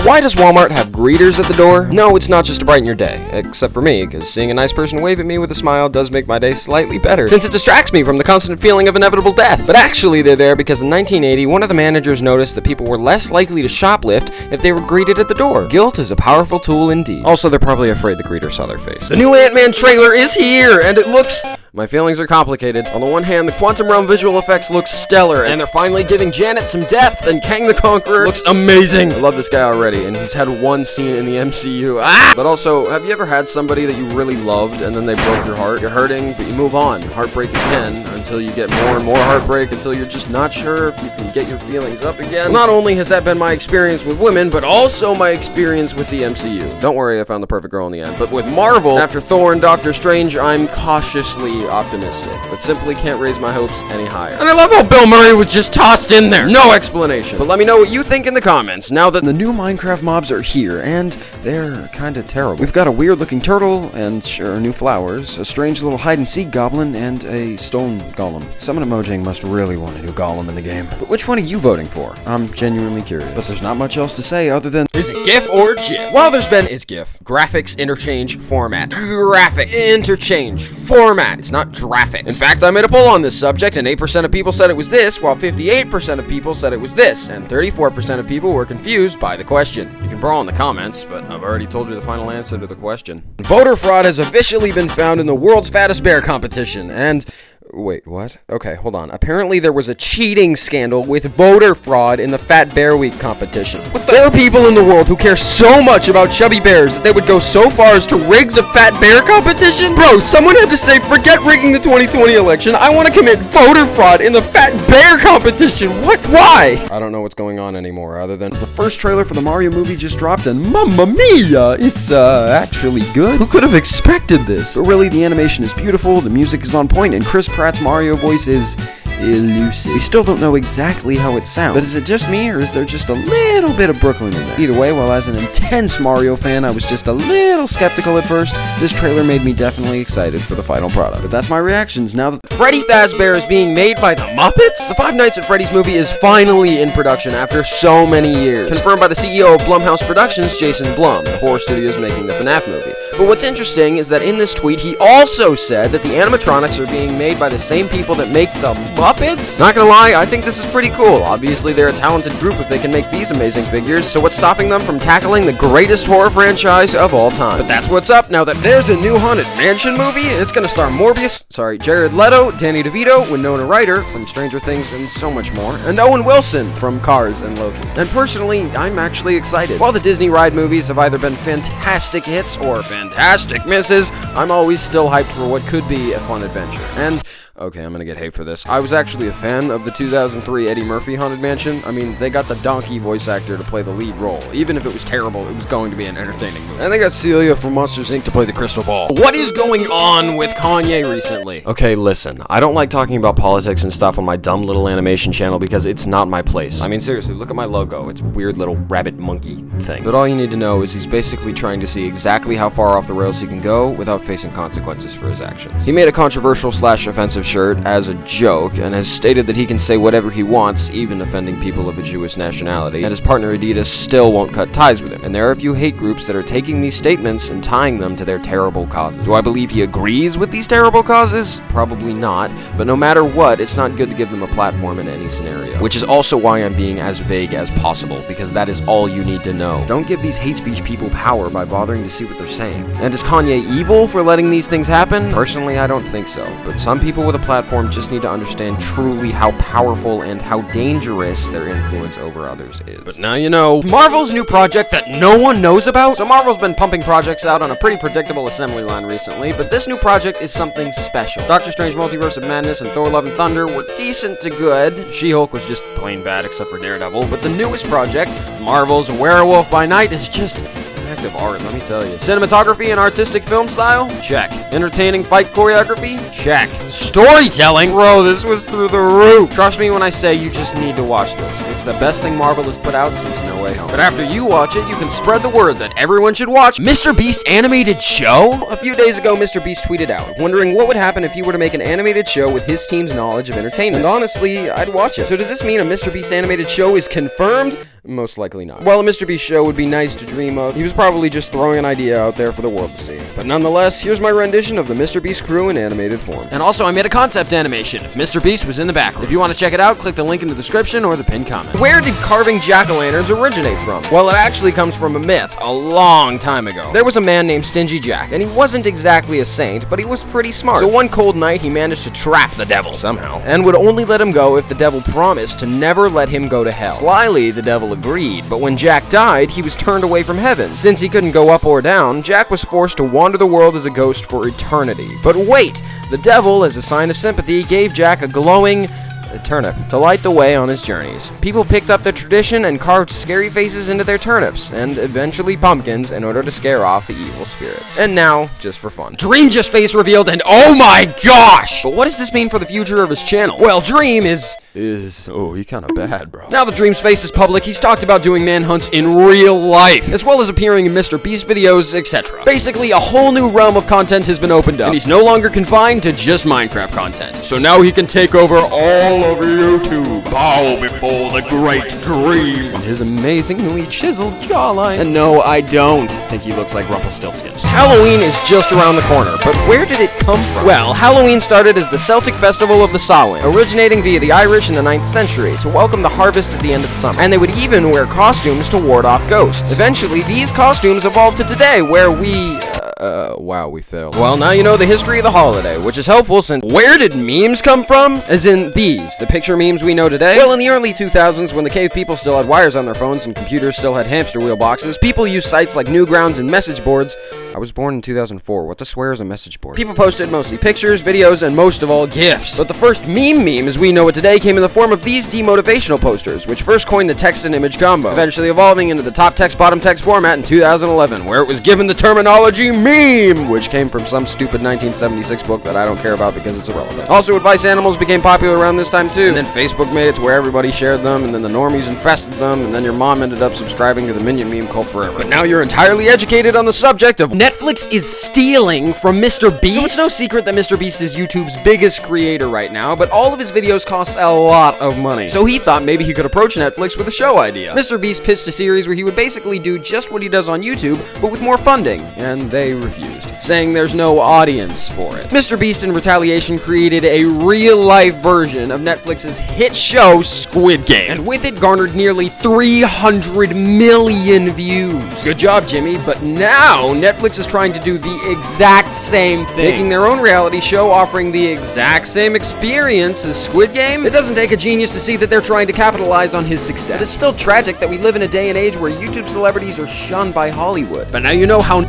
why does Walmart have greeters at the door? No, it's not just to brighten your day, except for me, because seeing a nice person wave at me with a smile does make my day slightly better, since it distracts me from the constant feeling of inevitable death. But actually, they're there because in 1980, one of the managers noticed that people were less likely to shoplift if they were greeted at the door. Guilt is a powerful tool indeed. Also, they're probably afraid the greeter saw their face. The new Ant-Man trailer is here, and it looks... My feelings are complicated. On the one hand, the Quantum Realm visual effects look stellar, and they're finally giving Janet some depth, and Kang the Conqueror looks amazing. I love this guy already, and he's had one scene in the MCU. But also, have you ever had somebody that you really loved, and then they broke your heart? You're hurting, but you move on. Heartbreak again, until you get more and more heartbreak, until you're just not sure if you can get your feelings up again. Well, not only has that been my experience with women, but also my experience with the MCU. Don't worry, I found the perfect girl in the end. But with Marvel, after Thor and Doctor Strange, I'm cautiously optimistic, but simply can't raise my hopes any higher. And I love how Bill Murray was just tossed in there. No explanation. But let me know what you think in the comments now that the new Minecraft mobs are here, and they're kinda terrible. We've got a weird looking turtle, and sure, new flowers, a strange little hide-and-seek goblin, and a stone golem. Someone emojing must really want a new golem in the game. But which one are you voting for? I'm genuinely curious. But there's not much else to say other than, is it GIF or GIF? Well, there's been, it's GIF. Graphics interchange format. Graphics interchange format. It's not graphics. In fact, I made a poll on this subject, and 8% of people said it was this, while 58% of people said it was this, and 34% of people were confused by the question. You can brawl in the comments, but I've already told you the final answer to the question. Voter fraud has officially been found in the world's fattest bear competition, and... Wait, what? Okay, hold on. Apparently there was a cheating scandal with voter fraud in the Fat Bear Week competition. There are people in the world who care so much about chubby bears that they would go so far as to rig the Fat Bear competition? Bro, someone had to say, forget rigging the 2020 election. I want to commit voter fraud in the Fat Bear competition. What? Why? I don't know what's going on anymore, other than the first trailer for the Mario movie just dropped, and mamma mia, it's actually good. Who could have expected this? But really, the animation is beautiful, the music is on point, and Chris Pratt's Mario voice is elusive. We still don't know exactly how it sounds, but is it just me, or is there just a little bit of Brooklyn in there? Either way, while as an intense Mario fan, I was just a little skeptical at first, this trailer made me definitely excited for the final product. But that's my reactions now that Freddy Fazbear is being made by the Muppets? The Five Nights at Freddy's movie is finally in production after so many years. Confirmed by the CEO of Blumhouse Productions, Jason Blum, the horror studios making the FNAF movie. But what's interesting is that in this tweet, he also said that the animatronics are being made by the same people that make the Muppets? Not gonna lie, I think this is pretty cool. Obviously, they're a talented group if they can make these amazing figures, so what's stopping them from tackling the greatest horror franchise of all time? But that's what's up now that there's a new Haunted Mansion movie. It's gonna star Jared Leto, Danny DeVito, Winona Ryder from Stranger Things and so much more, and Owen Wilson from Cars and Loki. And personally, I'm actually excited. While the Disney ride movies have either been fantastic hits or fantastic misses, I'm always still hyped for what could be a fun adventure. And okay, I'm gonna get hate for this. I was actually a fan of the 2003 Eddie Murphy Haunted Mansion. I mean, they got the donkey voice actor to play the lead role. Even if it was terrible, it was going to be an entertaining movie. And they got Celia from Monsters, Inc. to play the crystal ball. What is going on with Kanye recently? Okay, listen. I don't like talking about politics and stuff on my dumb little animation channel because it's not my place. I mean, seriously, look at my logo. It's a weird little rabbit monkey thing. But all you need to know is he's basically trying to see exactly how far off the rails he can go without facing consequences for his actions. He made a controversial / offensive shirt as a joke and has stated that he can say whatever he wants, even offending people of a Jewish nationality, and his partner Adidas still won't cut ties with him. And there are a few hate groups that are taking these statements and tying them to their terrible causes. Do I believe he agrees with these terrible causes? Probably not, but no matter what, it's not good to give them a platform in any scenario. Which is also why I'm being as vague as possible, because that is all you need to know. Don't give these hate speech people power by bothering to see what they're saying. And is Kanye evil for letting these things happen? Personally, I don't think so, but some people with a platform just need to understand truly how powerful and how dangerous their influence over others is. But now you know. Marvel's new project that no one knows about? So Marvel's been pumping projects out on a pretty predictable assembly line recently, but this new project is something special. Doctor Strange Multiverse of Madness and Thor Love and Thunder were decent to good. She-Hulk was just plain bad except for Daredevil, but the newest project, Marvel's Werewolf by Night, is just of art, let me tell you. Cinematography and artistic film style? Check. Entertaining fight choreography? Check. Storytelling? Bro, this was through the roof. Trust me when I say you just need to watch this. It's the best thing Marvel has put out since No Way Home. But after you watch it, you can spread the word that everyone should watch Mr. Beast's animated show? A few days ago, Mr. Beast tweeted out, wondering what would happen if he were to make an animated show with his team's knowledge of entertainment. And honestly, I'd watch it. So does this mean a Mr. Beast animated show is confirmed? Most likely not. While a Mr. Beast show would be nice to dream of, he was probably just throwing an idea out there for the world to see. But nonetheless, here's my rendition of the Mr. Beast crew in animated form. And also, I made a concept animation. If Mr. Beast was in the background. If you want to check it out, click the link in the description or the pinned comment. Where did carving jack-o'-lanterns originate from? Well, it actually comes from a myth a long time ago. There was a man named Stingy Jack, and he wasn't exactly a saint, but he was pretty smart. So one cold night, he managed to trap the devil somehow, and would only let him go if the devil promised to never let him go to hell. Slyly, the devil agreed, but when Jack died, he was turned away from heaven. Since he couldn't go up or down, Jack was forced to wander the world as a ghost for eternity. But wait! The devil, as a sign of sympathy, gave Jack a glowing turnip to light the way on his journeys. People picked up the tradition and carved scary faces into their turnips, and eventually pumpkins, in order to scare off the evil spirits. And now, just for fun, Dream just face revealed, and oh my gosh! But what does this mean for the future of his channel? Well, Dream is oh, he kinda bad, bro. Now that Dream's face is public, he's talked about doing manhunts in real life, as well as appearing in Mr. Beast videos, etc. Basically, a whole new realm of content has been opened up, and he's no longer confined to just Minecraft content. So now he can take over all over YouTube. Bow before the great Dream and his amazingly chiseled jawline. And no, I don't think he looks like Rumpelstiltskin. Halloween is just around the corner, but where did it come from? Well, Halloween started as the Celtic festival of the Samhain, originating via the Irish in the 9th century to welcome the harvest at the end of the summer. And they would even wear costumes to ward off ghosts. Eventually, these costumes evolved to today, where wow, we failed. Well, now you know the history of the holiday, which is helpful since where did memes come from? As in these, the picture memes we know today? Well, in the early 2000s, when the cave people still had wires on their phones and computers still had hamster wheel boxes, people used sites like Newgrounds and message boards. I was born in 2004. What the swear is a message board? People posted mostly pictures, videos, and most of all, GIFs. But the first meme as we know it today came in the form of these demotivational posters, which first coined the text and image combo, eventually evolving into the top text, bottom text format in 2011, where it was given the terminology meme, which came from some stupid 1976 book that I don't care about because it's irrelevant. Also, advice animals became popular around this time too, and then Facebook made it to where everybody shared them, and then the normies infested them, and then your mom ended up subscribing to the Minion meme cult forever. But now you're entirely educated on the subject of Netflix is stealing from Mr. Beast. So it's no secret that Mr. Beast is YouTube's biggest creator right now, but all of his videos cost a lot of money. So he thought maybe he could approach Netflix with a show idea. Mr. Beast pitched a series where he would basically do just what he does on YouTube, but with more funding, and they refused, saying there's no audience for it. Mr. Beast, in retaliation, created a real-life version of Netflix's hit show, Squid Game, and with it garnered nearly 300 million views. Good job, Jimmy, but now Netflix is trying to do the exact same thing, making their own reality show offering the exact same experience as Squid Game. It doesn't take a genius to see that they're trying to capitalize on his success. But it's still tragic that we live in a day and age where YouTube celebrities are shunned by Hollywood. But now you know how